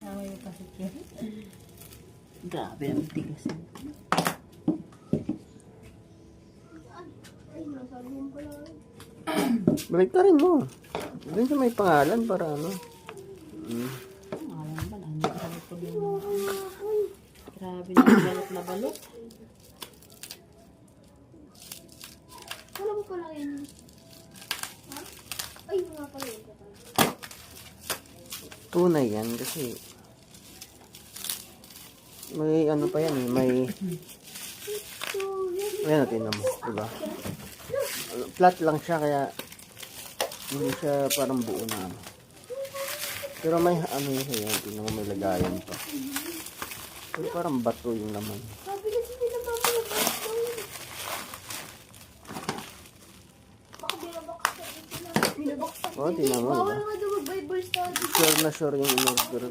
Naway kasi yun. Grabe ang tigas. Balik ka rin mo. Doon sa may pangalan para ano. Alam ba, ano sa likod yung mga grabe na balot na balot. Wala mo pala yan. Ha? Ay, mga pala yun. Tunay yan kasi may ano pa yan eh. May ayan natin mo. Diba? Flat lang siya kaya hindi siya parang buo na ano. Pero may ano yun siya. Tingnan mo may lagayan pa. Pero parang bato yung laman. Sabi kasi nila mama yung box daw yun. Baka binabaksak. Oo, tingnan mo. Bawal Diba? nga daw mag-Bible study. Sure na sure yung in-order.